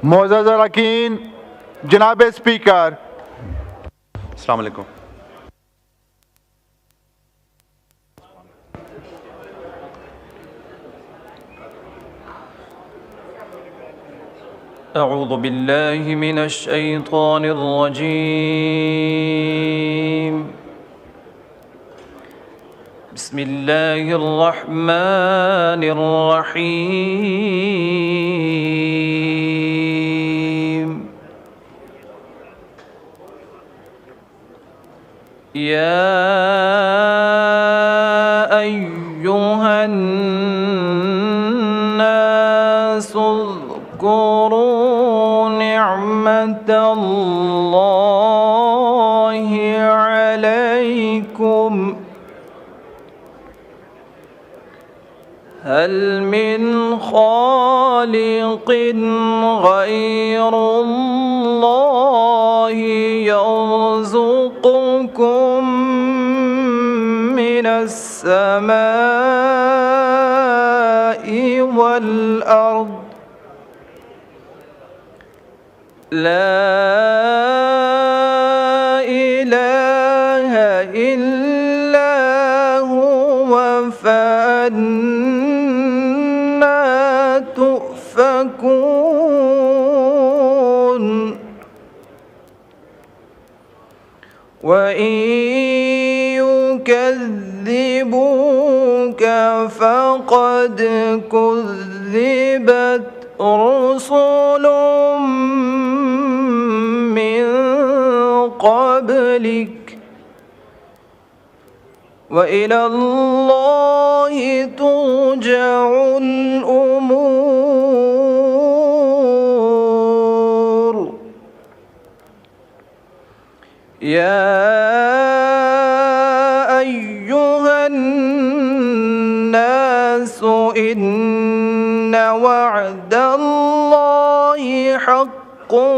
मोअज़्ज़ज़ अरकान, जनाब स्पीकर। अस्सलाम वालेकुम। अऊज़ु बिल्लाहि मिनश शैतानिर रजीम। बिस्मिल्लाहिर रहमानिर रहीम। या अय्युहन नासु उज़्कुरू निअमतल्लाहि अलैकुम हल मिन खालिकिन गैरुल्लाहि यर्ज़ुक़ुकुम मिनस समाई वल अर्द ला इलाहा इल्ला हुवा फअन्ना तुफ़कून व इन युकज़्ज़िबूक फ़क़द कुज़्ज़िबत रुसुलुम मिन क़ब्लिक व इलल्लाहि तुरजउल उमूर। या अय्युहन नासु इन्न वअदल्लाहि हक़्क़ुन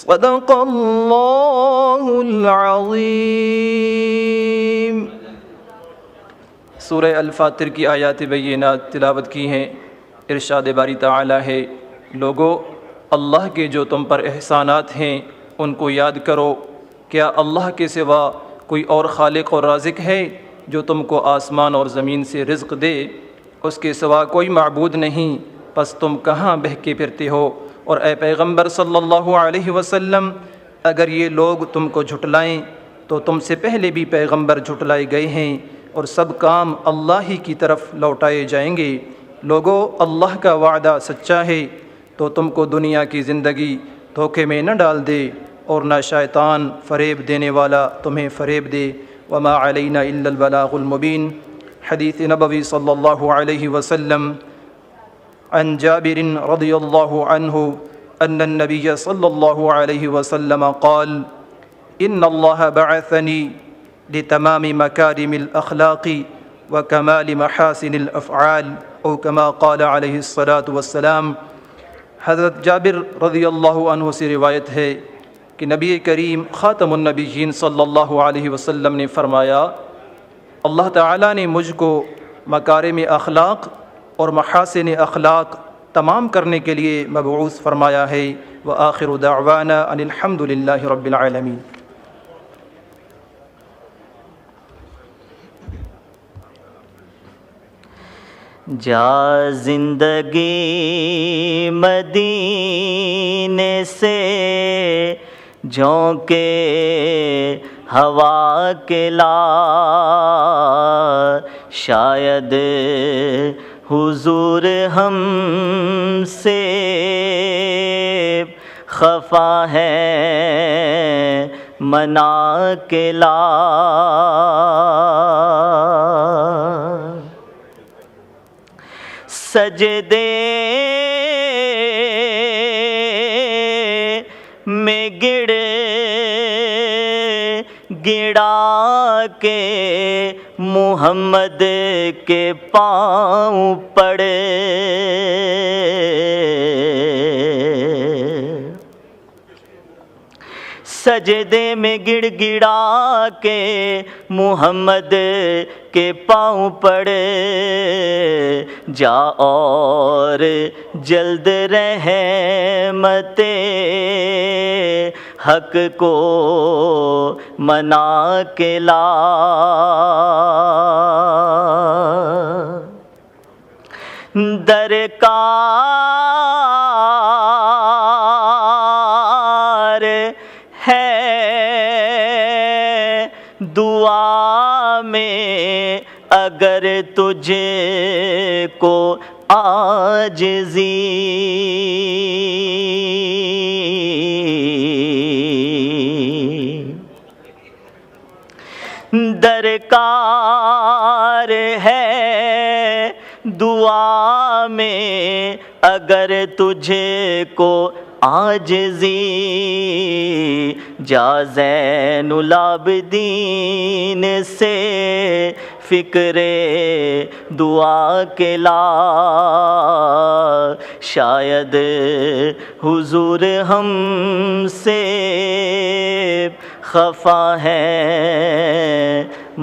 सदक़ल्लाहुल अज़ीम। सूरह अल-फातिर की आयात बय्यिनात तिलावत की हैं। इरशाद बारी ताला है, लोगो अल्लाह के जो तुम पर एहसानात हैं उनको याद करो। क्या अल्लाह के सिवा कोई और खालिक और राज़िक है जो तुमको आसमान और ज़मीन से रिज़्क़ दे? उसके सिवा कोई माबूद नहीं, बस तुम कहाँ बहके फिरते हो। और ए पैगम्बर सल्लल्लाहु अलैहि वसल्लम, अगर ये लोग तुमको झुटलाएं तो तुमसे पहले भी पैगम्बर झुटलाए गए हैं और सब काम अल्लाह ही की तरफ लौटाए जाएंगे। लोगो अल्लाह का वादा सच्चा है, तो तुमको दुनिया की ज़िंदगी धोखे में न डाल दे और न शैतान फ़रेब देने वाला तुम्हें फ़रेब दे। वमा अलैना इल्लल बलागुल मुबीन। हदीस नबवी सल्लल्लाहु अलैहि वसल्लम अन जाबिर रज़ियल्लाहु अन्हु अन्न नबिय्य सल्लल्लाहु अलैहि वसल्लम क़ाल इन्नल्लाह बअसनी लितमामि मकारिमिल अख़लाक़ि व कमालि महासिनिल अफ़आल औ कमा क़ाल अलैहिस्सलातु वस्सलाम। हज़रत जाबिर रज़ियल्लाहु अन्हु से रिवायत है कि नबी करीम ख़ातमुन नबिय्यीन सल्लल्लाहु अलैहि वसल्लम ने फ़रमाया, अल्लाह ताला ने मुझको मकारिम अख़लाक़ और महासिन अख़लाक़ तमाम करने के लिए मबऊस फ़रमाया है। व आखिरु दाअवाना अनिल हम्दुलिल्लाहि रब्बिल आलमीन। जा ज़िंदगी मदीने से झोंके हवा के ला, शायद हुजूर हमसे खफा है मना के ला। सजदे में गिड़ा के मुहम्मद के पाँव पड़े। सजदे में गिड़ा के मुहम्मद के पाँव पड़े। जा और जल्द रहमते हक को मना के ला। दरकार है दुआ में अगर तुझे को आजिज़ी। दरकार है दुआ में अगर तुझे को आजिज़ी। जा ज़ैनुल आबिदीन से फ़िक्रे दुआ के ला। शायद हुजूर हमसे खफा है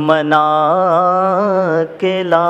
मना के ला।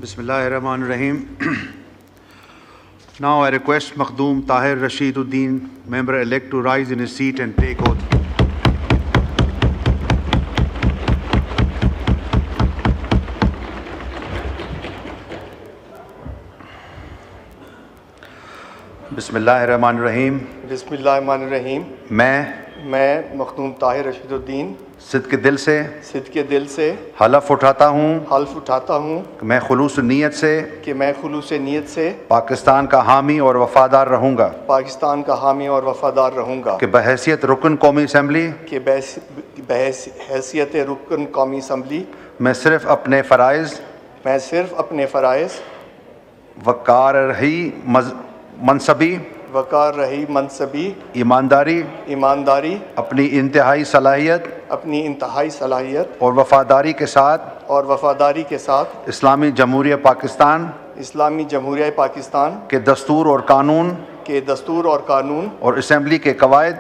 Bismillahirrahmanirrahim. Now I request Makhdoom Tahir Rasheeduddin, member-elect, to rise in his seat and take oath. Bismillahirrahmanirrahim. बिस्मिल्लाहिर्रहमानिर्रहीम। मैं मखदूम ताहिर रशीदुद्दीन सिद्क़ दिल से हलफ उठाता हूँ कि मैं खुलूस नीयत से पाकिस्तान का हामी और वफादार रहूँगा कि बहैसियत रुकन कौमी असम्बली मैं सिर्फ़ अपने फ़राइज़ वक़ार रही मनसबी ईमानदारी अपनी इंतहाई सलाहियत और वफ़ादारी के साथ इस्लामी जमहूरिया पाकिस्तान के दस्तूर और कानून और असम्बली के कवायद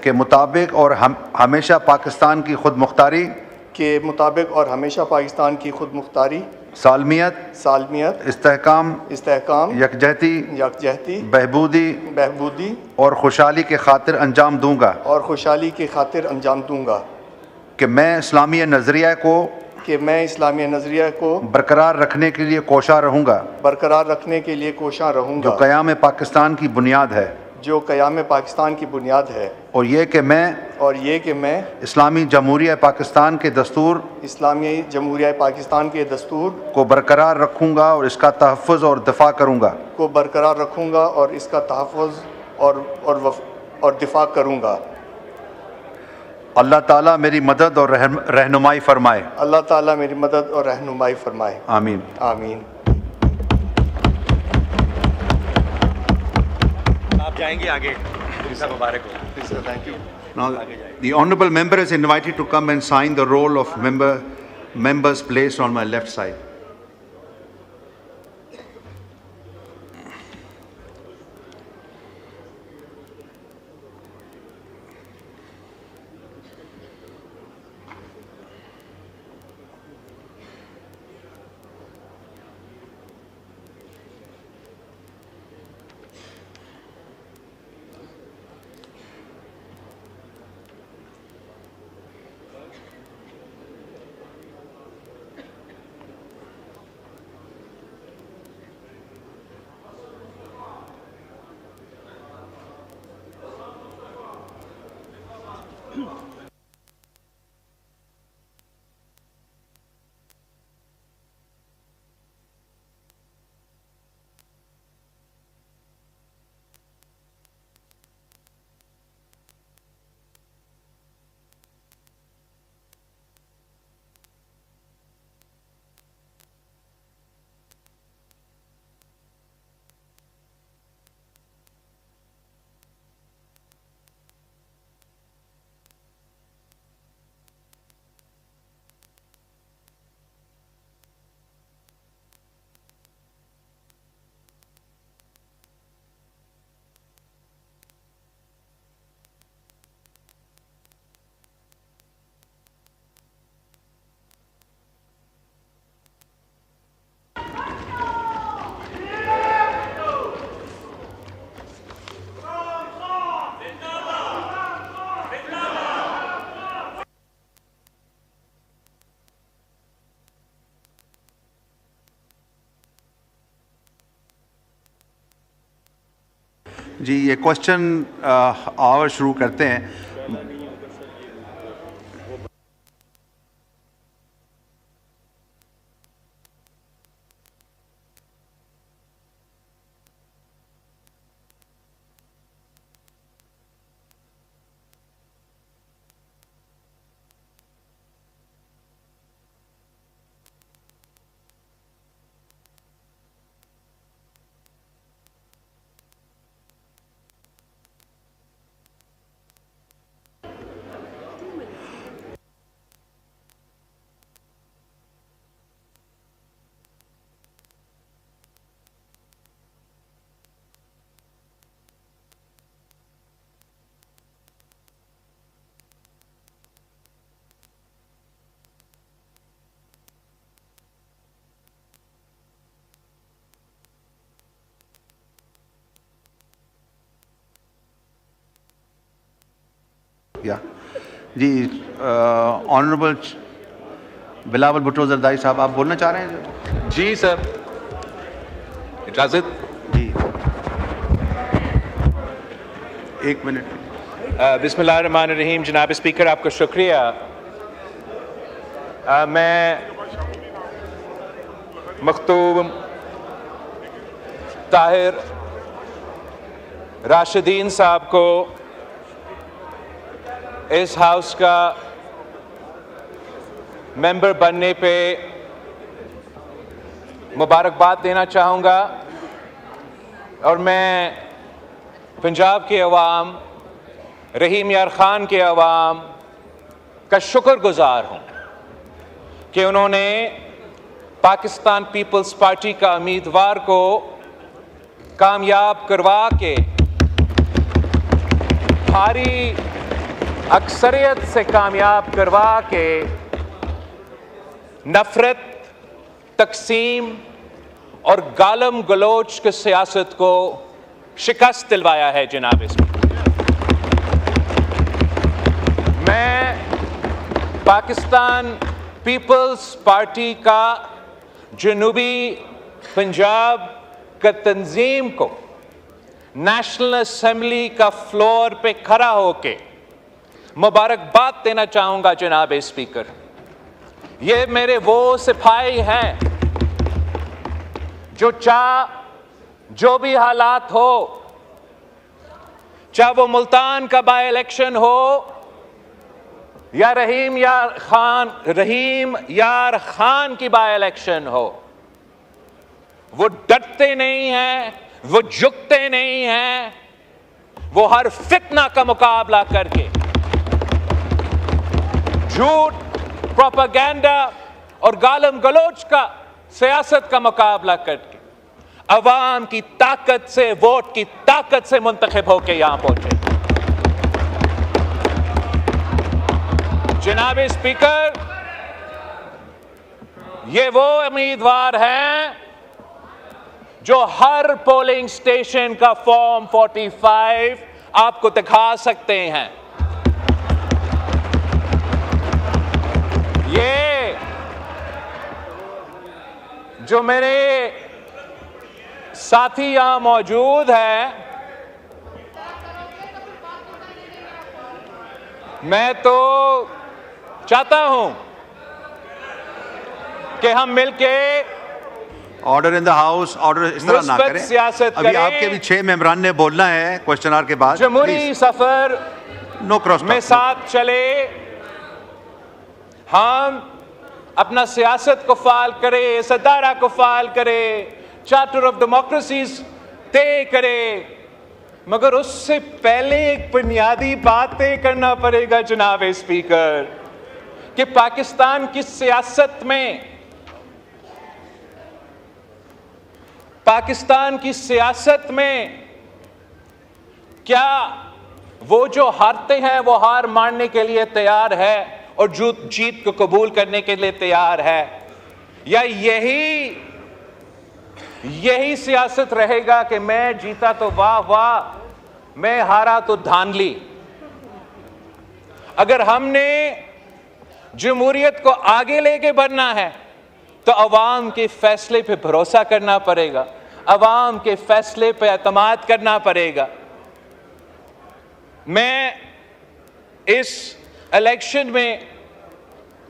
के मुताबिक और हमेशा पाकिस्तान की खुद मुख्तारी सालमियत इस्तेहकाम यकजहती बहबूदी और खुशहाली के खातिर अंजाम दूंगा कि मैं इस्लामी नज़रिया को बरकरार रखने के लिए कोशा रहूँगा जो क़याम पाकिस्तान की बुनियाद है और ये कि मैं इस्लामी जमहूरिया पाकिस्तान के दस्तूर को बरकरार रखूँगा और इसका तहफ़्फ़ुज़ और दिफ़ा करूँगा और दिफा करूँगा। अल्लाह ताला मेरी मदद और रहनुमाई फरमाए। अल्लाह ताला मेरी मदद और रहनुमाई फरमाए। आमीन आमीन। आप जाएंगे आगे, मुबारक हो। Thank you. Now, the honourable member is invited to come and sign the roll of members placed on my left side. जी, ये क्वेश्चन आवर शुरू करते हैं। या जी, ऑनरेबल बिलावल भुट्टो जरदारी साहब, आप बोलना चाह रहे हैं? जी सर, इजाज़त। जी, एक मिनट। बिस्मिल्लाहिर्रहमानिर्रहीम। जनाब स्पीकर, आपका शुक्रिया। मैं मखतूम ताहिर राशिदीन साहब को इस हाउस का मेंबर बनने पे मुबारकबाद देना चाहूँगा और मैं पंजाब के अवाम, रहीम यार ख़ान के अवाम का शुक्रगुज़ार हूँ कि उन्होंने पाकिस्तान पीपल्स पार्टी का उम्मीदवार को कामयाब करवा के भारी अक्सरियत से कामयाब करवा के नफरत, तकसीम और गालम गलोच की सियासत को शिकस्त दिलवाया है। जनाब मैं पाकिस्तान पीपल्स पार्टी का जनूबी पंजाब का तंजीम को नेशनल असेंबली का फ्लोर पे खड़ा होके मुबारकबाद देना चाहूँगा। जनाब स्पीकर, ये मेरे वो सिपाही हैं जो जो भी हालात हो चाहे वो मुल्तान का बाय इलेक्शन हो या रहीम यार खान की बाय इलेक्शन हो, वो डरते नहीं हैं, वो झुकते नहीं हैं, वो हर फितना का मुकाबला करके, झूठ, प्रोपेगेंडा और गालम गलोच का सियासत का मुकाबला करके अवाम की ताकत से, वोट की ताकत से मुंतखब होकर यहां पहुंचे। जनाब स्पीकर, ये वो उम्मीदवार हैं जो हर पोलिंग स्टेशन का फॉर्म 45 आपको दिखा सकते हैं। ये जो मेरे साथी यहां मौजूद हैं, मैं तो चाहता हूं कि हम मिलके order in the house, order इस तरह ना करें। सियासत अभी करें। आपके भी 6 मेंबरान ने बोलना है क्वेश्चन आवर के बाद। जमहूरी सफर नो क्रॉस में साथ चले, हम अपना सियासत को फाल करें, सदारा को फाल करें, चार्टर ऑफ डेमोक्रेसीज तय करें, मगर उससे पहले एक बुनियादी बात तय करना पड़ेगा जनाब स्पीकर, कि पाकिस्तान की सियासत में, पाकिस्तान की सियासत में क्या वो जो हारते हैं वो हार मानने के लिए तैयार है और जीत को कबूल करने के लिए तैयार है, या यही सियासत रहेगा कि मैं जीता तो वाह वाह, मैं हारा तो धांधली। अगर हमने जमहूरियत को आगे लेके बढ़ना है तो अवाम के फैसले पे भरोसा करना पड़ेगा, अवाम के फैसले पे एतमाद करना पड़ेगा। मैं इस इलेक्शन में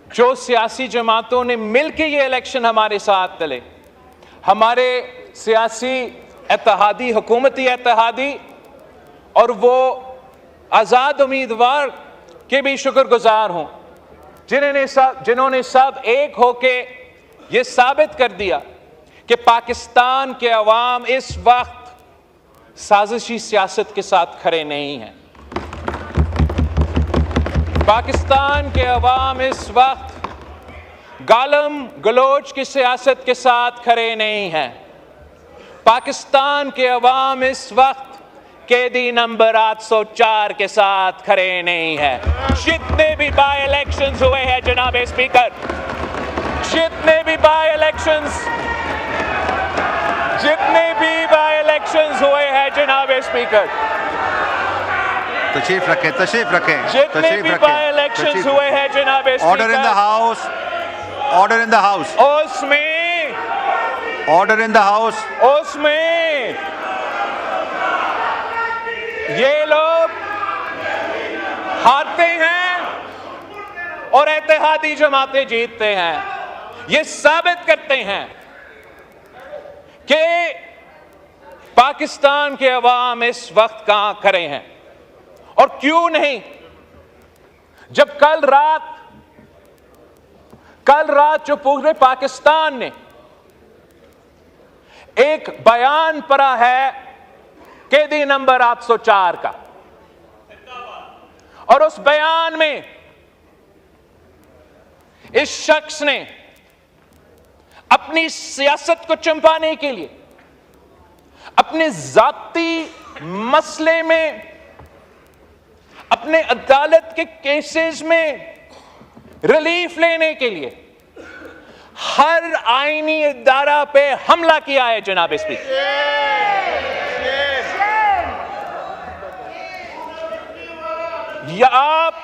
जो सियासी जमातों ने मिलकर ये इलेक्शन हमारे साथ चले, हमारे सियासी इत्तेहादी, हुकूमती इत्तेहादी और वो आज़ाद उम्मीदवार के भी शुक्रगुजार हूं जिन्होंने सब एक होके ये साबित कर दिया कि पाकिस्तान के अवाम इस वक्त साजिशी सियासत के साथ खड़े नहीं हैं। पाकिस्तान के अवाम इस वक्त गालम गलोच की सियासत के साथ खड़े नहीं हैं। पाकिस्तान के अवाम इस वक्त कैदी नंबर 804 के साथ खड़े नहीं है। जितने भी बाय इलेक्शंस हुए हैं जनाब स्पीकर, जितने भी बाय इलेक्शंस हुए हैं जनाब स्पीकर, तशरीफ रखें। जितने भी बाय इलेक्शंस हुए हैं जनाब speaker, order in the house, order in the house, उसमें ऑर्डर इन द हाउस, उसमें ये लोग हारते हैं और इत्तेहादी जमातें जीतते हैं। ये साबित करते हैं कि पाकिस्तान के अवाम इस वक्त कहां खड़े हैं और क्यों नहीं। जब कल रात जो पूरे पाकिस्तान ने एक बयान पढ़ा है कैदी नंबर 804 का, और उस बयान में इस शख्स ने अपनी सियासत को चंपाने के लिए, अपने जाती मसले में, अपने अदालत के केसेस में रिलीफ लेने के लिए हर आईनी इदारा पे हमला किया है जनाब स्पीकर।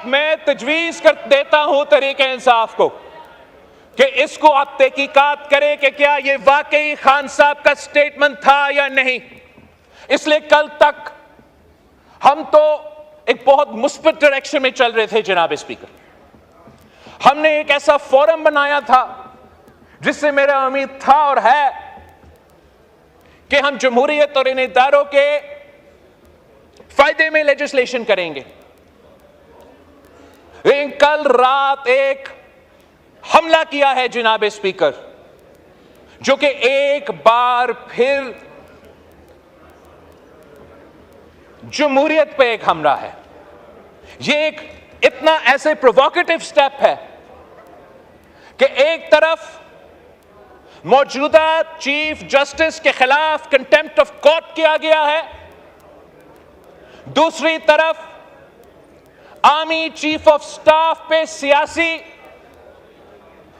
मैं तजवीज कर देता हूं तरीके इंसाफ को कि इसको आप तहकीकात करें कि क्या ये वाकई खान साहब का स्टेटमेंट था या नहीं। इसलिए कल तक हम तो एक बहुत मुस्बत डायरेक्शन में चल रहे थे जनाब स्पीकर। हमने एक ऐसा फोरम बनाया था जिससे मेरा उम्मीद था और है कि हम जमहूरियत और इन इदारों के फायदे में लेजिस्लेशन करेंगे। लेकिन कल रात एक हमला किया है जनाब स्पीकर, जो कि एक बार फिर जमहूरियत पे एक हमला है। ये एक इतना ऐसे प्रोवोकेटिव स्टेप है कि एक तरफ मौजूदा चीफ जस्टिस के खिलाफ कंटेम्प्ट ऑफ कोर्ट किया गया है, दूसरी तरफ आर्मी चीफ ऑफ स्टाफ पे सियासी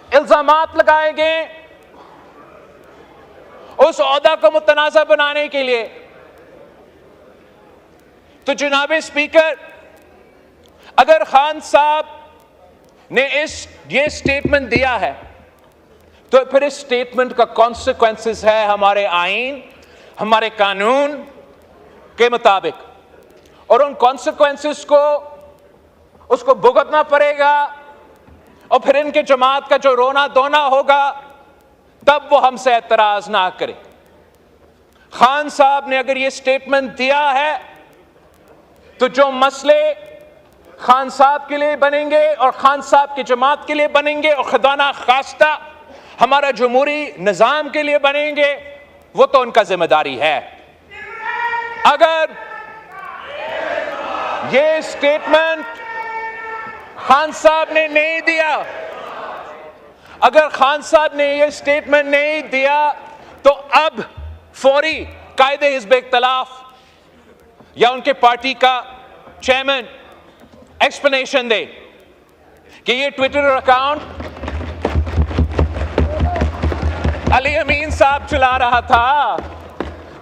इल्जामात लगाए गए उस ओहदा को मुतनाज़ा बनाने के लिए। तो जनाब स्पीकर, अगर खान साहब ने ये स्टेटमेंट दिया है तो फिर इस स्टेटमेंट का कॉन्सिक्वेंसेस है हमारे आईन, हमारे कानून के मुताबिक, और उन कॉन्सिक्वेंसेस को उसको भुगतना पड़ेगा। और फिर इनके जमात का जो रोना धोना होगा तब वो हमसे एतराज ना करे। खान साहब ने अगर ये स्टेटमेंट दिया है तो जो मसले खान साहब के लिए बनेंगे और खान साहब की जमात के लिए बनेंगे और खुदा ना खास्ता हमारा जमहूरी निजाम के लिए बनेंगे, वो तो उनका जिम्मेदारी है। अगर ये स्टेटमेंट खान साहब ने नहीं दिया, अगर खान साहब ने ये स्टेटमेंट नहीं दिया तो अब फौरी कायदे हिज़्ब इख्तिलाफ या उनके पार्टी का चेयरमैन एक्सप्लेनेशन दे कि ये ट्विटर अकाउंट अली अमीन साहब चला रहा था,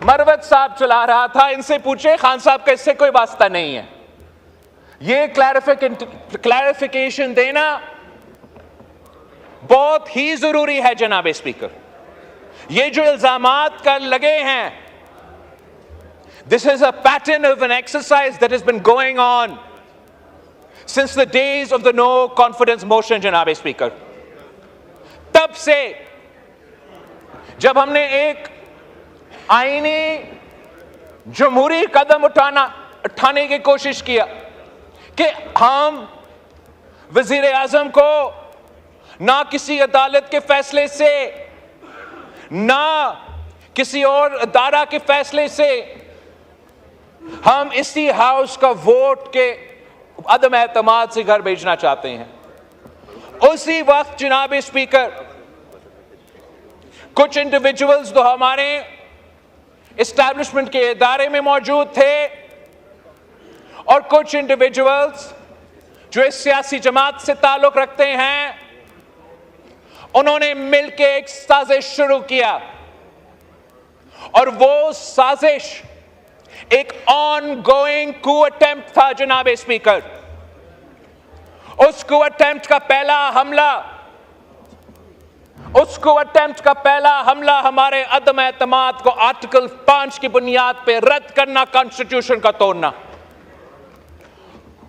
मरवत साहब चला रहा था, इनसे पूछे, खान साहब का इससे कोई वास्ता नहीं है। ये क्लैरिफिकेशन देना बहुत ही जरूरी है जनाब स्पीकर। ये जो इल्जामात कर लगे हैं, this is a pattern of an exercise that has been going on since the days of the no confidence motion जनाब स्पीकर। तब से जब हमने एक आईनी जमहूरी कदम उठाने की कोशिश किया कि हम वजीर आजम को ना किसी अदालत के फैसले से ना किसी और अदारा के फैसले से हम इसी हाउस का वोट के अदम एतमाद से घर भेजना चाहते हैं, उसी वक्त जनाब स्पीकर कुछ इंडिविजुअल्स जो हमारे एस्टैब्लिशमेंट के इदारे में मौजूद थे और कुछ इंडिविजुअल्स जो इस सियासी जमात से ताल्लुक रखते हैं, उन्होंने मिलकर एक साजिश शुरू किया और वो साजिश एक ऑनगोइंग कू अटेम्प्ट था जनाब स्पीकर। उस कू अटेम्प्ट का पहला हमला हमारे अदम एतमाद को आर्टिकल 5 की बुनियाद पे रद्द करना, कॉन्स्टिट्यूशन का तोड़ना।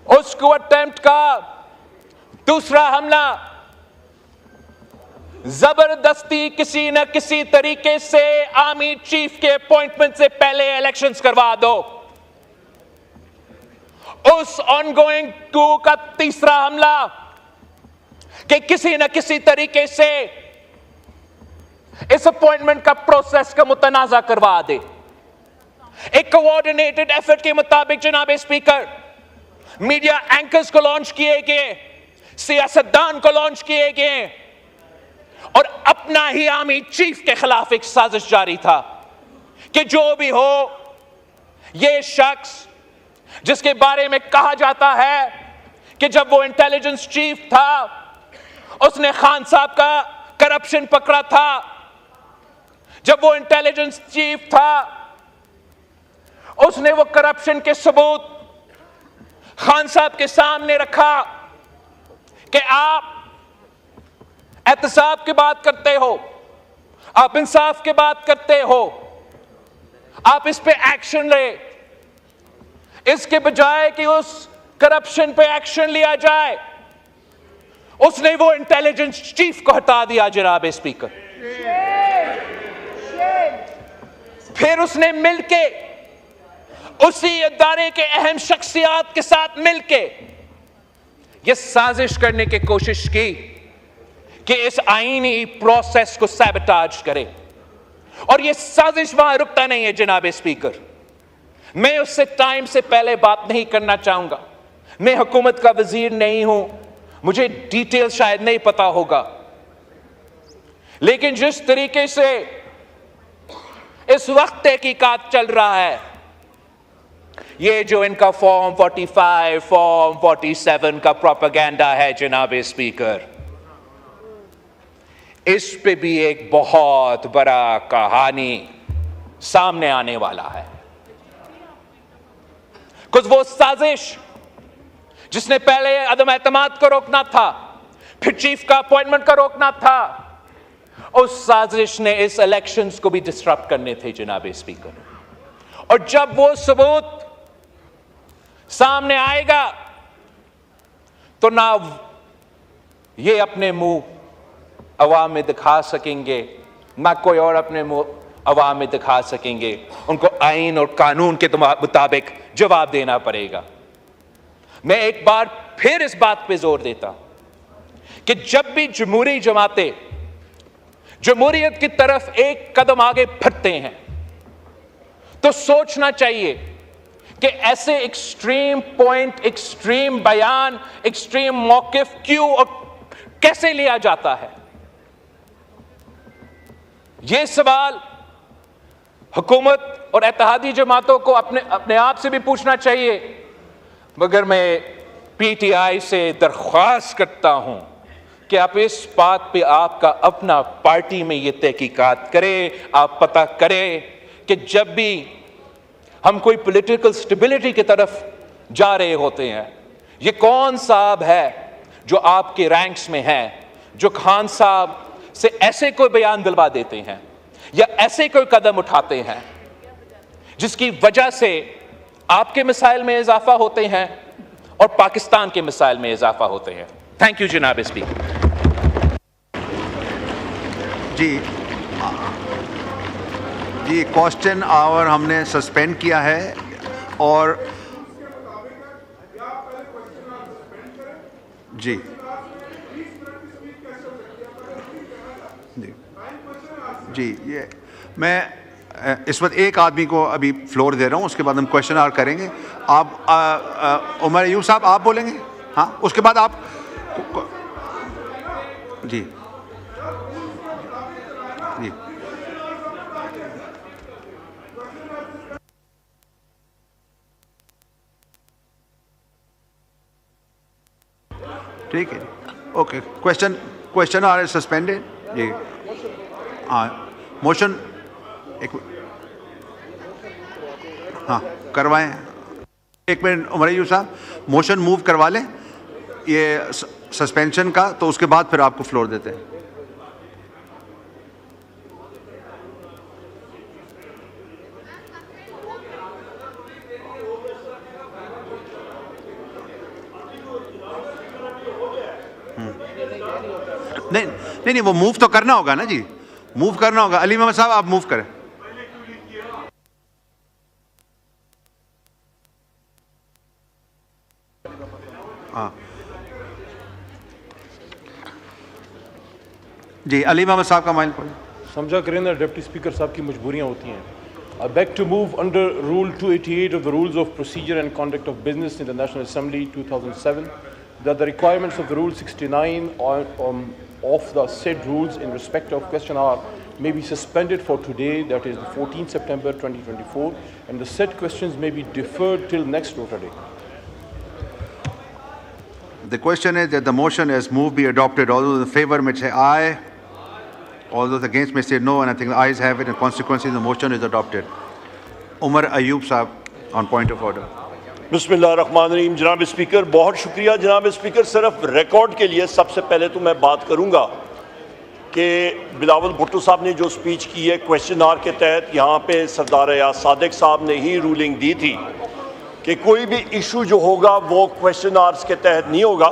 उस कू अटेम्प्ट का दूसरा हमला जबरदस्ती किसी न किसी तरीके से आर्मी चीफ के अपॉइंटमेंट से पहले इलेक्शंस करवा दो। उस ऑनगोइंग कू का तीसरा हमला कि किसी न किसी तरीके से इस अपॉइंटमेंट का प्रोसेस का मुतनाजा करवा दे। एक कोऑर्डिनेटेड एफर्ट के मुताबिक जनाब स्पीकर मीडिया एंकर्स को लॉन्च किए गए, सियासतदान को लॉन्च किए गए और अपना ही आर्मी चीफ के खिलाफ एक साजिश जारी था कि जो भी हो, ये शख्स जिसके बारे में कहा जाता है कि जब वो इंटेलिजेंस चीफ था उसने खान साहब का करप्शन पकड़ा था, जब वो इंटेलिजेंस चीफ था उसने वो करप्शन के सबूत खान साहब के सामने रखा कि आप एहतसाब की बात करते हो, आप इंसाफ की बात करते हो, आप इस पे एक्शन ले, इसके बजाय कि उस करप्शन पे एक्शन लिया जाए उसने वो इंटेलिजेंस चीफ को हटा दिया जनाब स्पीकर। फिर उसने मिलके उसी इदारे के अहम शख्सियात के साथ मिलके यह साजिश करने की कोशिश की कि इस आईनी प्रोसेस को सैबोटाज करे। और यह साजिश वहां रुकता नहीं है जनाब स्पीकर। मैं उससे टाइम से पहले बात नहीं करना चाहूंगा। मैं हुकूमत का वजीर नहीं हूं, मुझे डिटेल शायद नहीं पता होगा, लेकिन जिस तरीके से इस वक्त तहकीकात चल रहा है, ये जो इनका फॉर्म 45, फॉर्म 47 का प्रोपेगेंडा है जनाब स्पीकर, इस पे भी एक बहुत बड़ा कहानी सामने आने वाला है। कुछ वो साजिश जिसने पहले अदम एतमाद को रोकना था, फिर चीफ का अपॉइंटमेंट को रोकना था, उस साजिश ने इस इलेक्शंस को भी डिस्टर्ब करने थे जनाब स्पीकर। और जब वो सबूत सामने आएगा तो ना ये अपने मुंह अवाम में दिखा सकेंगे, ना कोई और अपने मुंह अवाम में दिखा सकेंगे। उनको आईन और कानून के मुताबिक जवाब देना पड़ेगा। मैं एक बार फिर इस बात पे जोर देता कि जब भी जमहूरी जमातें जमहूरियत की तरफ एक कदम आगे बढ़ते हैं तो सोचना चाहिए कि ऐसे एक्सट्रीम पॉइंट, एक्सट्रीम बयान, एक्सट्रीम मौकिफ क्यों और कैसे लिया जाता है। यह सवाल हुकूमत और इत्तेहादी जमातों को अपने आप से भी पूछना चाहिए। मगर मैं पीटीआई से दरख्वास्त करता हूं कि आप इस बात पे आपका अपना पार्टी में ये तहकीकात करें, आप पता करें कि जब भी हम कोई पॉलिटिकल स्टेबिलिटी की तरफ जा रहे होते हैं, ये कौन साहब है जो आपके रैंक्स में है, जो खान साहब से ऐसे कोई बयान दिलवा देते हैं या ऐसे कोई कदम उठाते हैं जिसकी वजह से आपके मिसाइल में इजाफा होते हैं और पाकिस्तान के मिसाइल में इजाफा होते हैं। थैंक यू जनाब स्पीकर। जी क्वेश्चन आवर हमने सस्पेंड किया है और जी जी ये मैं इस वक्त एक आदमी को अभी फ्लोर दे रहा हूँ, उसके बाद हम क्वेश्चन आवर करेंगे। आप उमर अयूब साहब आप बोलेंगे, हाँ, उसके बाद आप जी जी ठीक है, ओके। क्वेश्चन आर सस्पेंडेड जी। हाँ, मोशन एक हाँ करवाएं। एक मिनट उमर अयूब साहब, मोशन मूव करवा लें ये सस्पेंशन का, तो उसके बाद फिर आपको फ्लोर देते हैं। नहीं, वो मूव तो करना होगा ना जी, मूव करना होगा। अली मोहम्मद साहब आप मूव करें। हाँ जी, अली मोहम्मद साहब का माइल पॉइंट समझा करें ना, डिप्टी स्पीकर साहब की मजबूरियां होती हैं। I beg to move under Rule 288 of the Rules of Procedure and Conduct of Business in the National Assembly 2007 that the requirements of the Rule 69 of the said rules in respect of question hour may be suspended for today, that is the 14th September 2024, and the said questions may be deferred till next rota day. The question is that the motion as moved be adopted. All those in favor may say aye. All those against may say no, and I think the ayes have it, and consequently the motion is adopted. Umar Ayub Sahab on point of order. बिस्मिल्लाहिर्रहमानिर्रहीम। जनाब speaker बहुत शुक्रिया। जनाब speaker सिर्फ record के लिए सबसे पहले तो मैं बात करूंगा कि बिलावल भुट्टो साहब ने जो स्पीच की है क्वेश्चन आवर के तहत, यहाँ पे सरदार अयाज सादिक साहब ने ही रूलिंग दी थी कि कोई भी इशू जो होगा वो क्वेश्चन आवर्स के तहत नहीं होगा,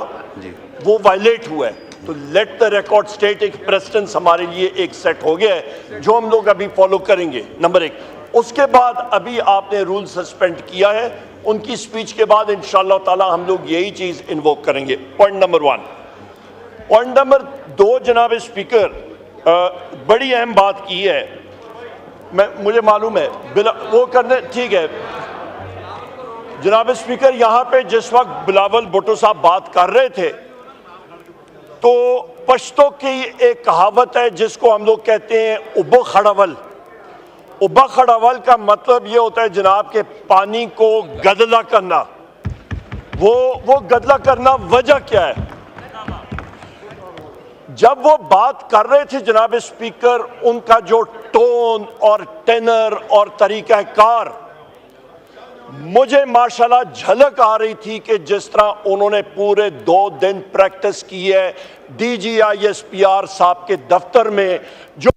वो वायलेट हुआ है। तो लेट द रिकॉर्ड स्टेट, एक प्रेसिडेंस हमारे लिए एक सेट हो गया है जो हम लोग अभी फॉलो करेंगे। नंबर एक। उसके बाद अभी आपने रूल सस्पेंड किया है, उनकी स्पीच के बाद इंशाअल्लाह ताला हम लोग यही चीज़ इन्वोक करेंगे। Point number 1। पॉइंट नंबर 2, जनाब स्पीकर, बड़ी अहम बात की है, मुझे मालूम है वो करने, ठीक है जनाब स्पीकर, यहाँ पे जिस वक्त बिलावल भुट्टो साहब बात कर रहे थे तो पश्तो की एक कहावत है जिसको हम लोग कहते हैं उब्बो खड़ावल। उब्बा खड़ावल का मतलब ये होता है जनाब के पानी को गदला करना। वो गदला करना वजह क्या है? जब वो बात कर रहे थे जनाब स्पीकर, उनका जो टोन और टेनर और तरीक़ाकार, मुझे माशाल्लाह झलक आ रही थी कि जिस तरह उन्होंने पूरे 2 दिन प्रैक्टिस की है DGISPR साहब के दफ्तर में। जो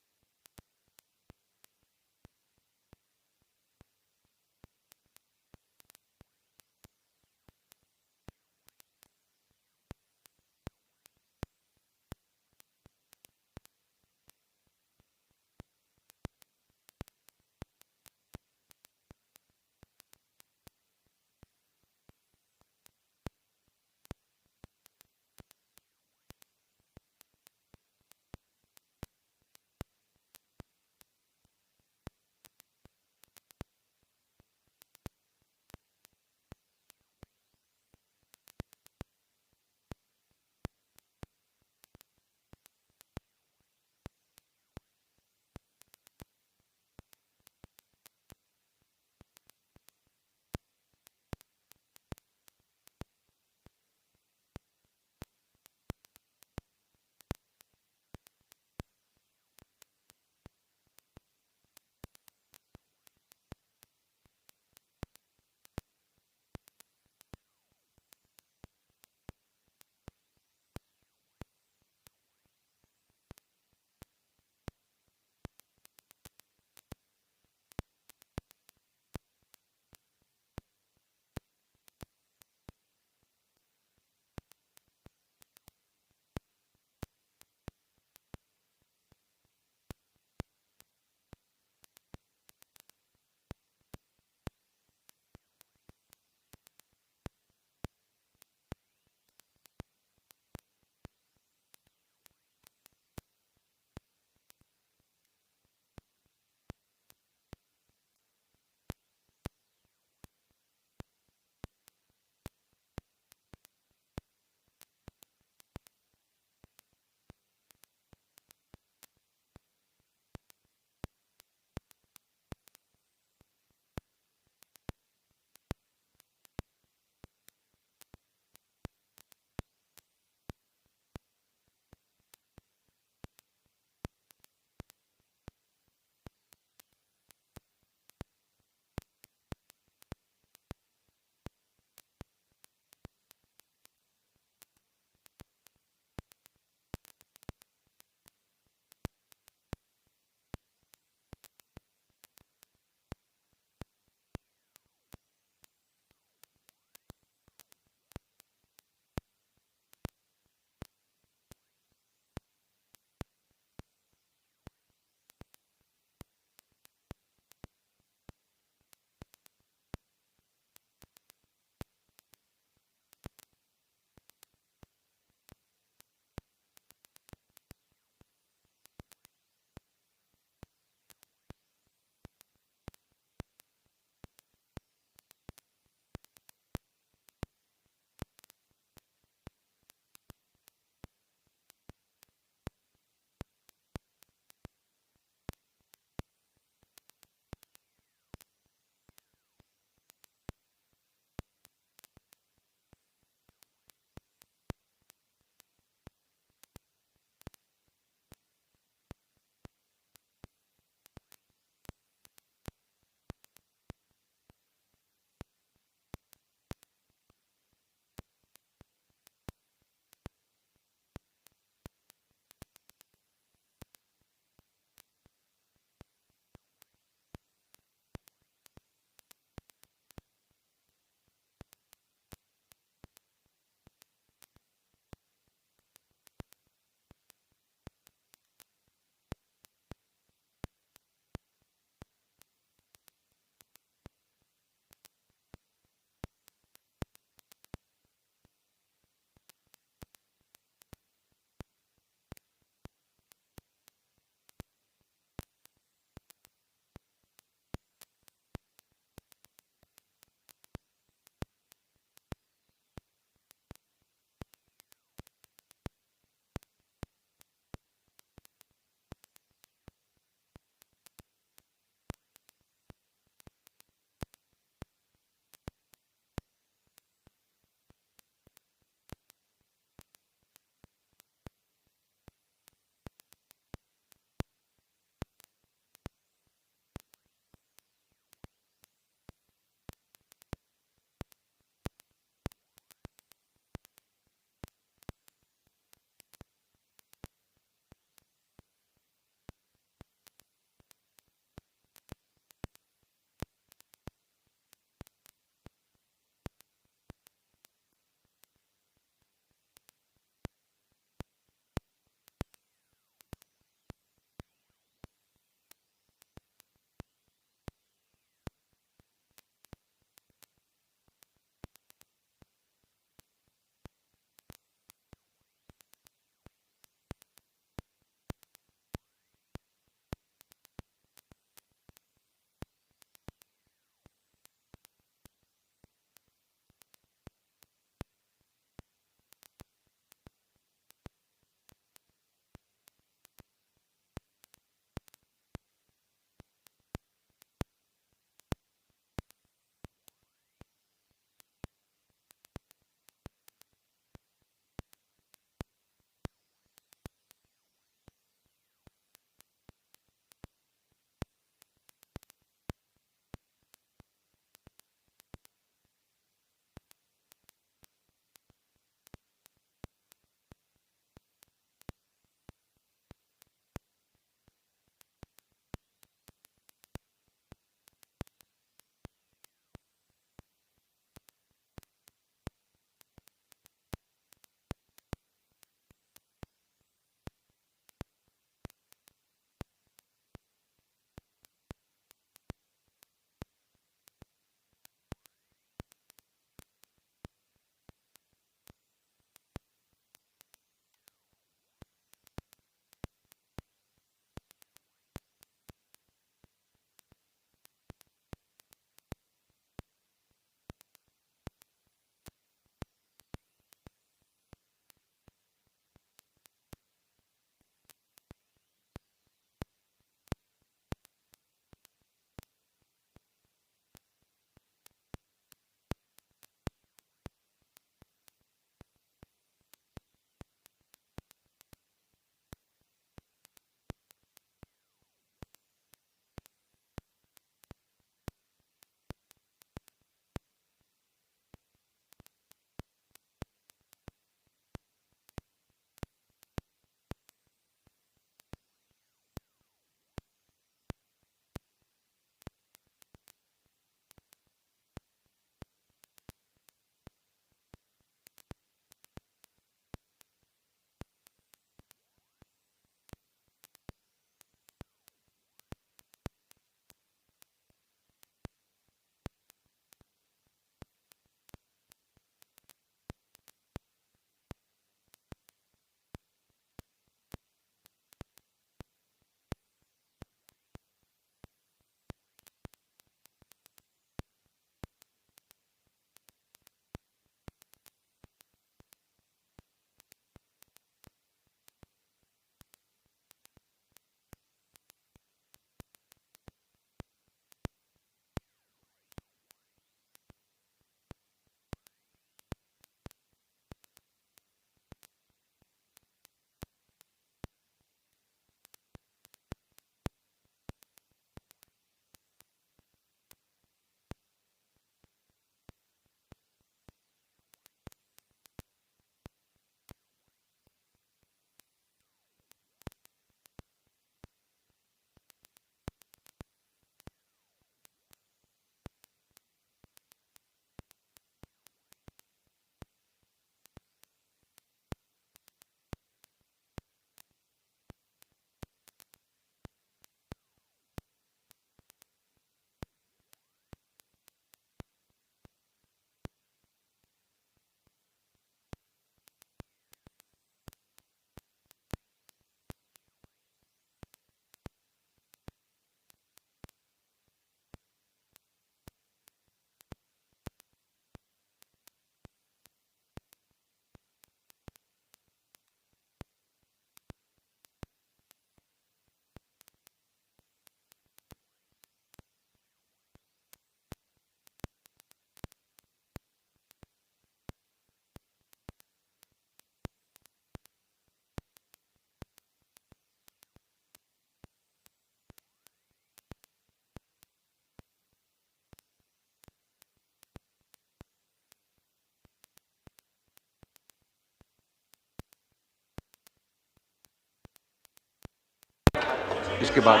इसके बाद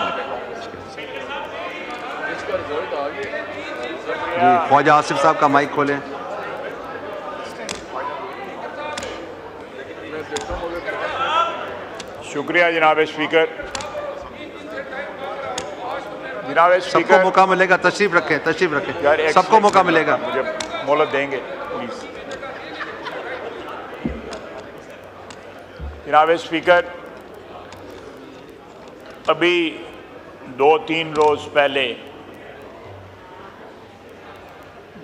जी ख्वाजा आसिफ साहब का माइक खोलें। शुक्रिया जनाब स्पीकर। जनाब सबको स्पीकर, मौका मिलेगा, तशरीफ रखें, तशरीफ यार रखें, एक सबको मौका सेकंड, मिलेगा। मुझे मोहलत देंगे प्लीज। जनाब स्पीकर, अभी 2-3 रोज पहले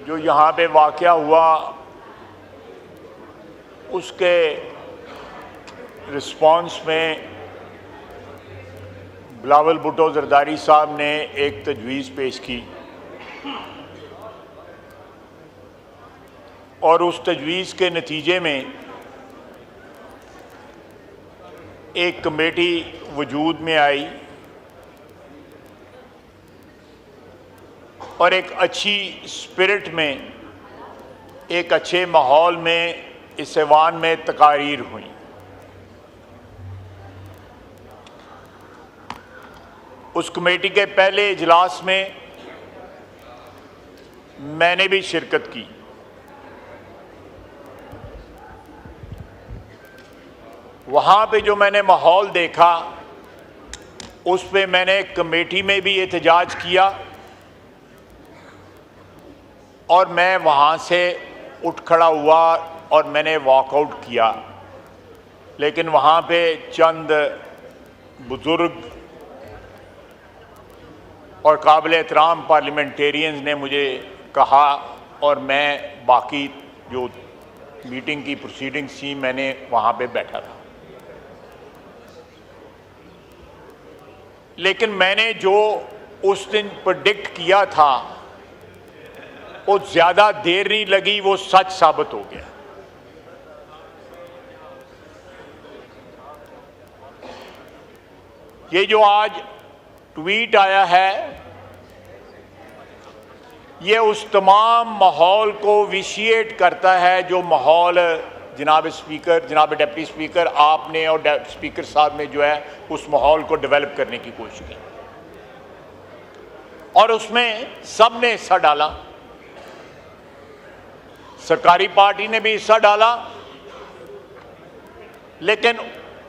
जो यहाँ पे वाक़या हुआ उसके रिस्पॉन्स में बिलावल भुट्टो जरदारी साहब ने एक तजवीज़ पेश की और उस तजवीज़ के नतीजे में एक कमेटी वजूद में आई और एक अच्छी स्पिरिट में, एक अच्छे माहौल में इस ऐवान में तकारीर हुई। उस कमेटी के पहले इजलास में मैंने भी शिरकत की। वहाँ पे जो मैंने माहौल देखा उस पे मैंने कमेटी में भी एहतजाज किया और मैं वहाँ से उठ खड़ा हुआ और मैंने वॉकआउट किया। लेकिन वहाँ पे चंद बुज़ुर्ग और काबिल एहतराम पार्लियामेंटेरियंस ने मुझे कहा और मैं बाकी जो मीटिंग की प्रोसीडिंग्स थी मैंने वहाँ पे बैठा था। लेकिन मैंने जो उस दिन प्रेडिक्ट किया था वो ज़्यादा देर नहीं लगी, वो सच साबित हो गया। ये जो आज ट्वीट आया है ये उस तमाम माहौल को विशिएट करता है जो माहौल जनाब स्पीकर, जनाब डिप्टी स्पीकर आपने और स्पीकर साहब ने जो है उस माहौल को डेवलप करने की कोशिश की और उसमें सब ने हिस्सा डाला। सरकारी पार्टी ने भी हिस्सा डाला लेकिन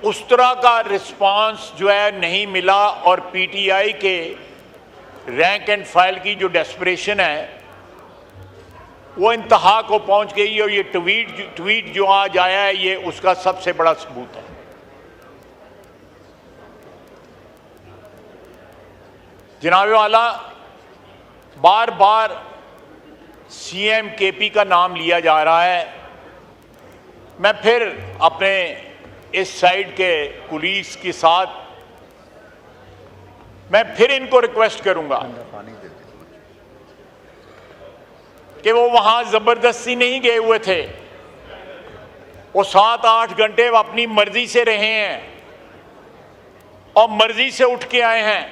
उस तरह का रिस्पांस जो है नहीं मिला और पीटीआई के रैंक एंड फाइल की जो डेस्परेशन है वो इंतहा को पहुंच गई और ये ट्वीट जो आज आया है ये उसका सबसे बड़ा सबूत है। जनाब वाला, बार बार सीएम केपी का नाम लिया जा रहा है। मैं फिर अपने इस साइड के कुलीग्स के साथ मैं फिर इनको रिक्वेस्ट करूंगा कि वो वहां जबरदस्ती नहीं गए हुए थे, वो 7-8 घंटे अपनी मर्जी से रहे हैं और मर्जी से उठ के आए हैं।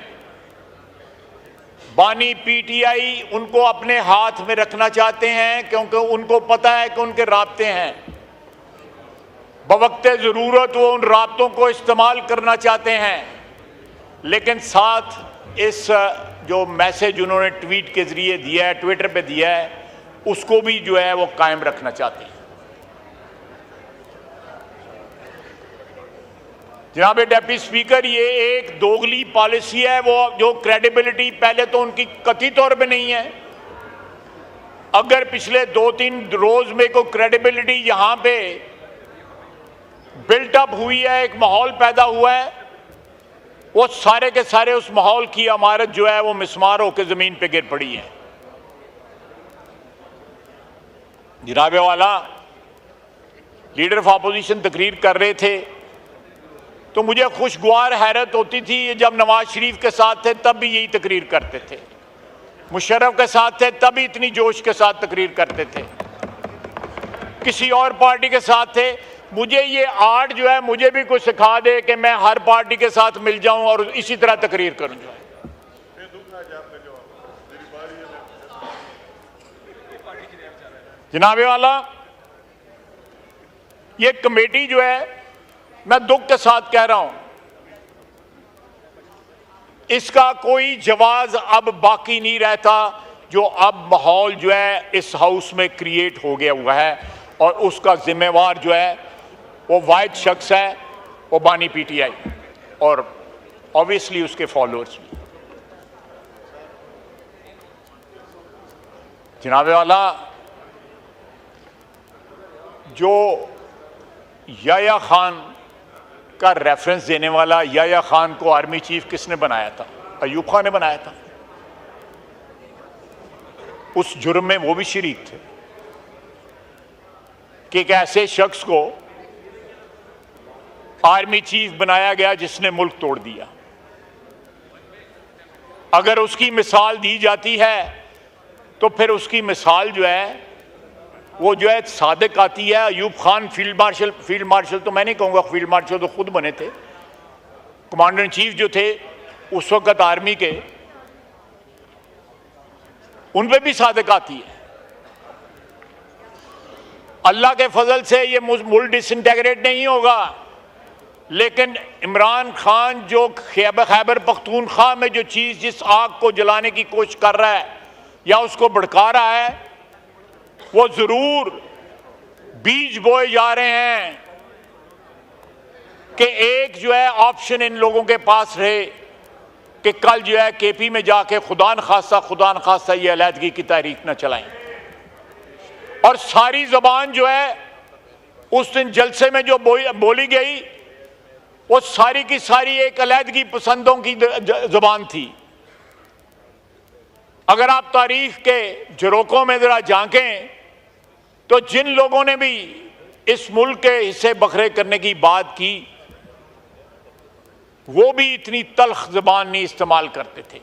बानी पीटीआई उनको अपने हाथ में रखना चाहते हैं क्योंकि उनको पता है कि उनके राब्ते हैं, बवक्ते ज़रूरत वो उन राब्तों को इस्तेमाल करना चाहते हैं। लेकिन साथ इस जो मैसेज उन्होंने ट्वीट के ज़रिए दिया है, ट्विटर पे दिया है, उसको भी जो है वो कायम रखना चाहते हैं। जनाब डिप्टी स्पीकर, ये एक दोगली पॉलिसी है, वो जो क्रेडिबिलिटी पहले तो उनकी कथित तौर पे नहीं है। अगर पिछले 2-3 रोज में कोई क्रेडिबिलिटी यहां पे बिल्टअप हुई है, एक माहौल पैदा हुआ है, वो सारे के सारे उस माहौल की इमारत जो है वो मिसमार होकर जमीन पे गिर पड़ी है। जनाब वाला, लीडर ऑफ अपोजिशन तकरीर कर रहे थे तो मुझे खुशगवार हैरत होती थी। जब नवाज शरीफ के साथ थे तब भी यही तकरीर करते थे, मुशर्रफ के साथ थे तब भी इतनी जोश के साथ तकरीर करते थे, किसी और पार्टी के साथ थे। मुझे ये आर्ट जो है मुझे भी कुछ सिखा दे कि मैं हर पार्टी के साथ मिल जाऊं और इसी तरह तकरीर करूं। जनाब वाला, ये कमेटी जो है, मैं दुख के साथ कह रहा हूं, इसका कोई जवाज अब बाकी नहीं रहता, जो अब माहौल जो है इस हाउस में क्रिएट हो गया हुआ है, और उसका जिम्मेवार जो है वो वाहिद शख्स है, वो बानी पीटीआई और ऑब्वियसली उसके फॉलोअर्स भी। जनाबे वाला, जो याया खान का रेफरेंस देने वाला, याया खान को आर्मी चीफ किसने बनाया था? अयूब खान ने बनाया था। उस जुर्म में वो भी शरीक थे कि एक ऐसे शख्स को आर्मी चीफ बनाया गया जिसने मुल्क तोड़ दिया। अगर उसकी मिसाल दी जाती है तो फिर उसकी मिसाल जो है वो जो है सादिक आती है। अयूब खान फील्ड मार्शल तो मैं नहीं कहूँगा, फील्ड मार्शल तो खुद बने थे, कमांडर इन चीफ जो थे उस वक्त आर्मी के, उन पे भी सादिक आती है। अल्लाह के फजल से ये मुल्क डिसइंटेग्रेट नहीं होगा, लेकिन इमरान खान जो खैबर पख्तूनख्वा में जो चीज़, जिस आग को जलाने की कोशिश कर रहा है या उसको भड़का रहा है, वो जरूर बीज बोए जा रहे हैं कि एक जो है ऑप्शन इन लोगों के पास रहे कि कल जो है केपी में जाके खुदा न खासा ये अलहदगी की तहरीक न चलाएं। और सारी जबान जो है उस दिन जलसे में जो बोली गई वो सारी की सारी एक अलहदगी पसंदों की जबान थी। अगर आप तारीख के झरोकों में जरा झांकें तो जिन लोगों ने भी इस मुल्क के हिस्से बखरे करने की बात की वो भी इतनी तल्ख जबान नहीं इस्तेमाल करते थे।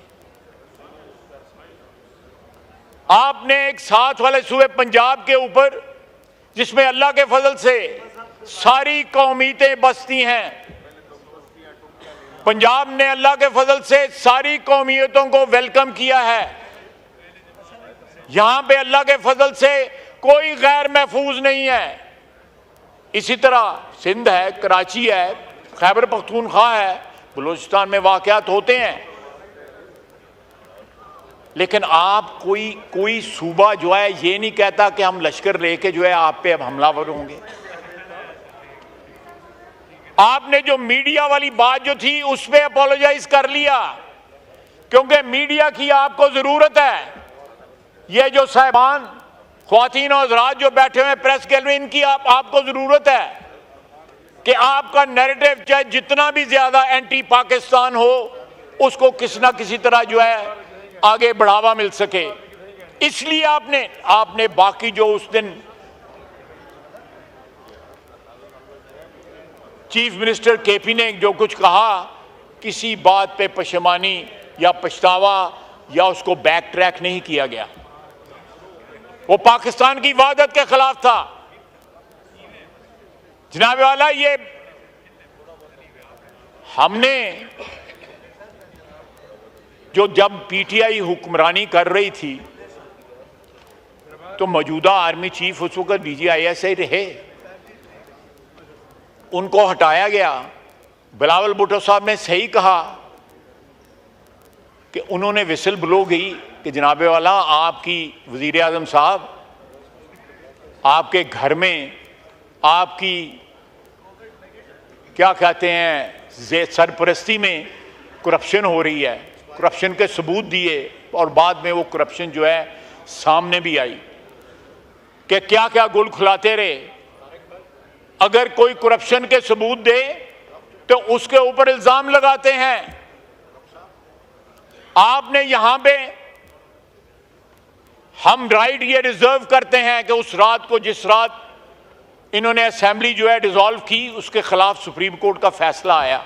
आपने एक साथ वाले सूबे पंजाब के ऊपर, जिसमें अल्लाह के फजल से सारी कौमियतें बसती हैं, पंजाब ने अल्लाह के फजल से सारी कौमियतों को वेलकम किया है। यहां पे अल्लाह के फजल से कोई गैर महफूज नहीं है। इसी तरह सिंध है, कराची है, खैबर पख्तूनख्वा है, बलूचिस्तान में वाक़यात होते हैं, लेकिन आप कोई सूबा जो है ये नहीं कहता कि हम लश्कर लेके जो है आप पे अब हमलावर होंगे। आपने जो मीडिया वाली बात जो थी उस पर अपोलोजाइज कर लिया, क्योंकि मीडिया की आपको जरूरत है। ये जो साहिबान, ख्वातीन और हज़रात जो बैठे हुए प्रेस गैलरी, इनकी आपको जरूरत है कि आपका नैरेटिव चाहे जितना भी ज्यादा एंटी पाकिस्तान हो, उसको किसी ना किसी तरह जो है आगे बढ़ावा मिल सके। इसलिए आपने बाकी जो उस दिन चीफ मिनिस्टर केपी ने जो कुछ कहा, किसी बात पे पशेमानी या पछतावा या उसको बैक ट्रैक नहीं किया गया। वो पाकिस्तान की वहदत के खिलाफ था। जनाब वाला, ये हमने जब पीटीआई हुक्मरानी कर रही थी तो मौजूदा आर्मी चीफ उस वक्त DGISI रहे, उनको हटाया गया। बिलावल भुट्टो साहब ने सही कहा कि उन्होंने विसल ब्लो गई कि जनाबे वाला, आपकी वजीर आज़म साहब, आपके घर में आपकी क्या कहते हैं सरपरस्ती में करप्शन हो रही है। करप्शन के सबूत दिए और बाद में वो करप्शन जो है सामने भी आई कि क्या क्या गुल खुलाते रहे। अगर कोई करप्शन के सबूत दे तो उसके ऊपर इल्जाम लगाते हैं। आपने यहां पे, हम राइट ये रिजर्व करते हैं कि उस रात को, जिस रात इन्होंने असेंबली जो है डिसॉल्व की, उसके खिलाफ सुप्रीम कोर्ट का फैसला आया,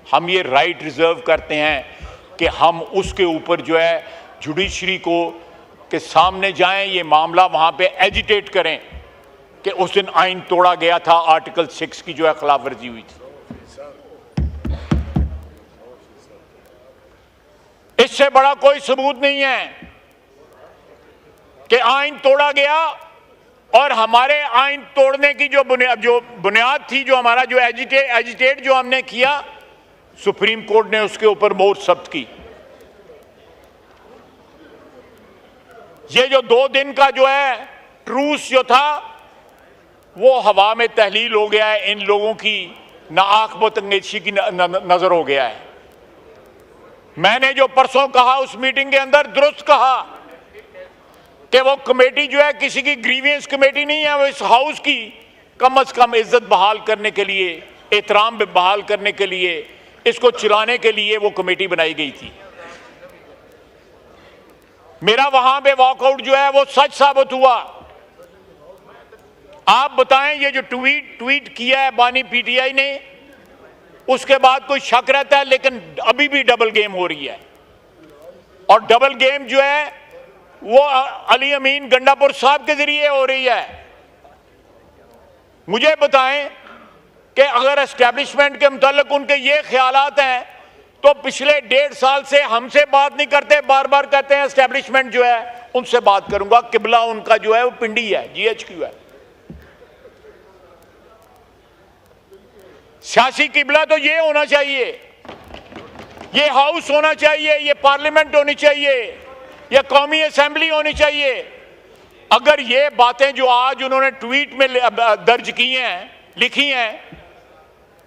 हम ये राइट रिजर्व करते हैं कि हम उसके ऊपर जो है जुडिशरी को के सामने जाएं, ये मामला वहां पे एजिटेट करें कि उस दिन आइन तोड़ा गया था, आर्टिकल 6 की जो है खिलाफ वर्जी हुई थी। इससे बड़ा कोई सबूत नहीं है कि आइन तोड़ा गया और हमारे आइन तोड़ने की जो बुनियाद थी, जो हमारा जो एजिटेट जो हमने किया, सुप्रीम कोर्ट ने उसके ऊपर मोहर जब्त की। ये जो 2 दिन का जो है ट्रूस जो था वो हवा में तहलील हो गया है, इन लोगों की ना आंख बतंगेशी की नजर हो गया है। मैंने जो परसों कहा उस मीटिंग के अंदर दुरुस्त कहा कि वो कमेटी जो है किसी की ग्रीवियंस कमेटी नहीं है, वो इस हाउस की कम से कम इज्जत बहाल करने के लिए, एहतराम बहाल करने के लिए, इसको चलाने के लिए वो कमेटी बनाई गई थी। मेरा वहां पे वॉकआउट जो है वो सच साबित हुआ। आप बताएं, ये जो ट्वीट किया है बानी पीटीआई ने, उसके बाद कोई शक रहता है, लेकिन अभी भी डबल गेम हो रही है। और डबल गेम जो है वो अली अमीन गंडापुर साहब के जरिए हो रही है। मुझे बताएं कि अगर एस्टेब्लिशमेंट के मुताल्लिक उनके ये ख्यालात हैं तो पिछले 1.5 साल से हमसे बात नहीं करते, बार बार कहते हैं एस्टेब्लिशमेंट जो है उनसे बात करूंगा। किबला उनका जो है वो पिंडी है, GHQ है। सियासी किबला तो ये होना चाहिए, ये हाउस होना चाहिए, ये पार्लियामेंट होनी चाहिए, ये कौमी असेंबली होनी चाहिए। अगर ये बातें जो आज उन्होंने ट्वीट में दर्ज की हैं, लिखी हैं,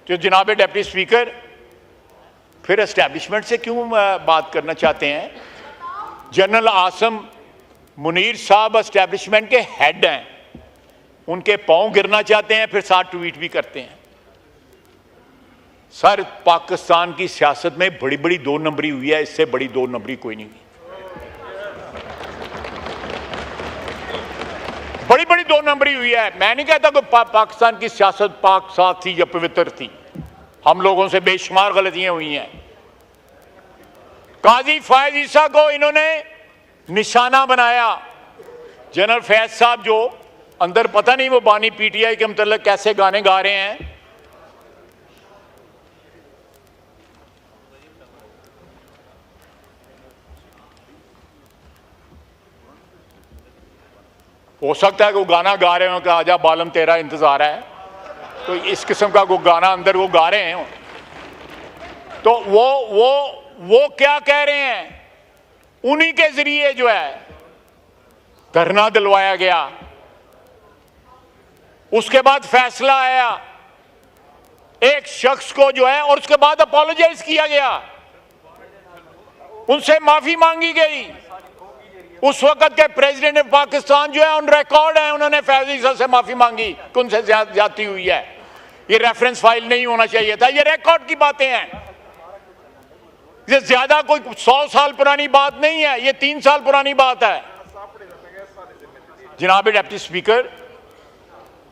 तो जनाब डिप्टी स्पीकर फिर एस्टैब्लिशमेंट से क्यों बात करना चाहते हैं? जनरल आसम मुनीर साहब एस्टैब्लिशमेंट के हेड हैं, उनके पांव गिरना चाहते हैं, फिर साथ ट्वीट भी करते हैं। सर, पाकिस्तान की सियासत में बड़ी बड़ी 2 नंबरी हुई है, इससे बड़ी 2 नंबरी कोई नहीं हुई। बड़ी बड़ी 2 नंबरी हुई है। मैं नहीं कहता कि पाकिस्तान की सियासत पाक साफ थी या पवित्र थी, हम लोगों से बेशुमार गलतियां हुई हैं। काजी फैज ईसा को इन्होंने निशाना बनाया। जनरल फैज साहब जो अंदर पता नहीं वो बानी पीटीआई के मतलब कैसे गाने गा रहे हैं। हो सकता है कि वो गाना गा रहे हो कि आजा बालम तेरा इंतजार है, तो इस किस्म का वो गाना अंदर वो गा रहे हैं। तो वो क्या कह रहे हैं? उन्हीं के जरिए जो है धरना दिलवाया गया, उसके बाद फैसला आया एक शख्स को जो है, और उसके बाद अपोलोजाइज किया गया, उनसे माफी मांगी गई। उस वक्त के प्रेसिडेंट ऑफ पाकिस्तान जो है ऑन रिकॉर्ड है, उन्होंने फैज ईसा से माफी मांगी कि उनसे ज्यादती हुई है। ये रेफरेंस फाइल नहीं होना चाहिए था, ये रिकॉर्ड की बातें हैं। ये ज्यादा कोई 100 साल पुरानी बात नहीं है, ये 3 साल पुरानी बात है। जनाब डिप्टी स्पीकर,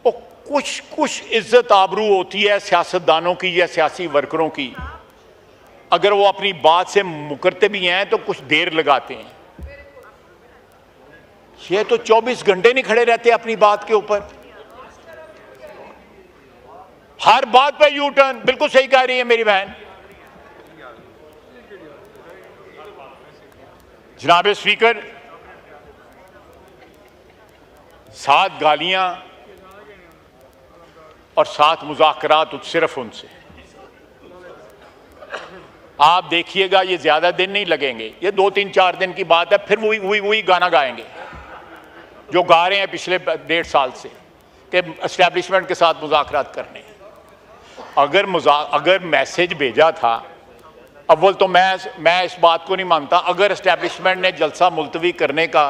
वो कुछ इज्जत आबरू होती है सियासतदानों की या सियासी वर्करों की, अगर वो अपनी बात से मुकरते भी हैं तो कुछ देर लगाते हैं। ये तो 24 घंटे नहीं खड़े रहते अपनी बात के ऊपर, हर बात पे यू टर्न। बिल्कुल सही कह रही है मेरी बहन। जनाब स्पीकर, 7 गालियां और 7 मुज़ाकरात सिर्फ उनसे। आप देखिएगा ये ज्यादा दिन नहीं लगेंगे, ये 2-3-4 दिन की बात है, फिर वही गाना गाएंगे जो गा रहे हैं पिछले 1.5 साल से कि एस्टैब्लिशमेंट के साथ मुज़ाकरात करने। अगर मैसेज भेजा था, अव्वल तो मैं इस बात को नहीं मानता, अगर एस्टैब्लिशमेंट ने जलसा मुलतवी करने का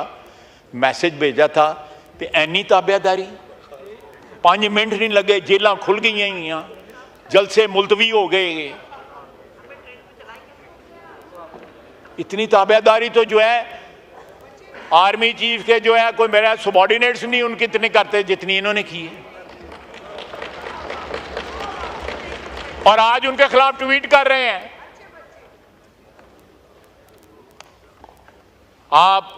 मैसेज भेजा था तो ऐनी ताबेदारी, 5 मिनट नहीं लगे, जेलां खुल गई हैं, जलसे मुलतवी हो गए। इतनी ताबेदारी तो जो है आर्मी चीफ के जो है कोई मेरा सबॉर्डिनेट्स नहीं उनकी इतने करते जितनी इन्होंने की है। और आज उनके खिलाफ ट्वीट कर रहे हैं। आप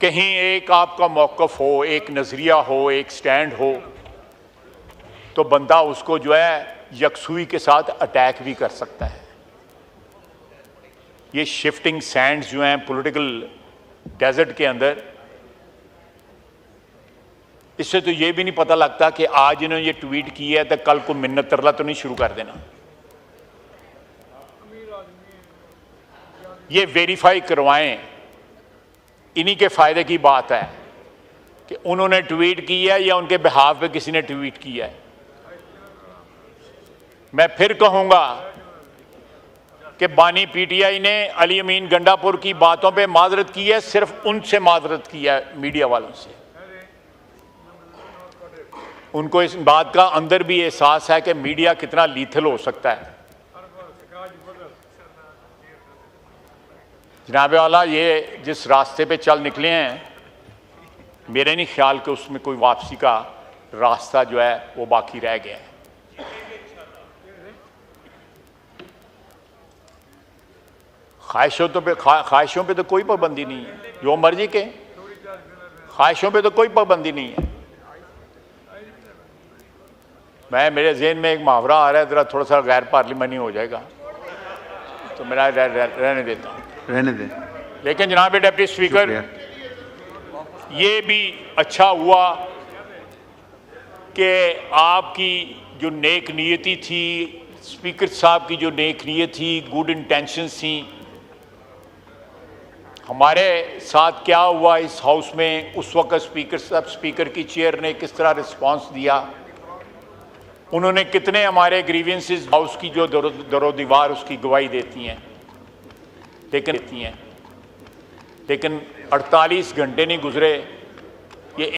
कहीं एक आपका मौक़िफ़ हो, एक नजरिया हो, एक स्टैंड हो, तो बंदा उसको जो है यकसुई के साथ अटैक भी कर सकता है। ये शिफ्टिंग सैंड्स जो हैं पॉलिटिकल डेजर्ट के अंदर, इससे तो ये भी नहीं पता लगता कि आज इन्होंने ये ट्वीट की है तो कल को मिन्नत तरला तो नहीं शुरू कर देना। ये वेरीफाई करवाएं। इन्हीं के फ़ायदे की बात है कि उन्होंने ट्वीट किया है या उनके बिहाफ पे किसी ने ट्वीट किया है। मैं फिर कहूँगा कि बानी पीटीआई ने अली अमीन गंडापुर की बातों पे माजरत की है, सिर्फ उनसे माजरत की है, मीडिया वालों से। उनको इस बात का अंदर भी एहसास है कि मीडिया कितना लीथल हो सकता है। जनाब वाला, ये जिस रास्ते पे चल निकले हैं, मेरे नहीं ख्याल कि उसमें कोई वापसी का रास्ता जो है वो बाकी रह गया है। ख्वाहिशों पे तो कोई पाबंदी नहीं है, जो मर्जी के। ख्वाहिशों पे तो कोई पाबंदी नहीं है। मेरे जहन में एक मुहावरा आ रहा है, ज़रा थोड़ा सा गैर पार्लिमानी हो जाएगा तो मेरा रहने देता हूँ, रहने दें। लेकिन जनाब डिप्टी स्पीकर, ये भी अच्छा हुआ कि आपकी जो नेक नीयती थी, स्पीकर साहब की जो नेक नीयत थी, गुड इंटेंशंस थी। हमारे साथ क्या हुआ इस हाउस में उस वक्त, स्पीकर की चेयर ने किस तरह रिस्पांस दिया, उन्होंने कितने हमारे ग्रीवेंसेस हाउस की जो दरो दीवार उसकी गवाही देती हैं, लेकिन 48 घंटे नहीं गुजरे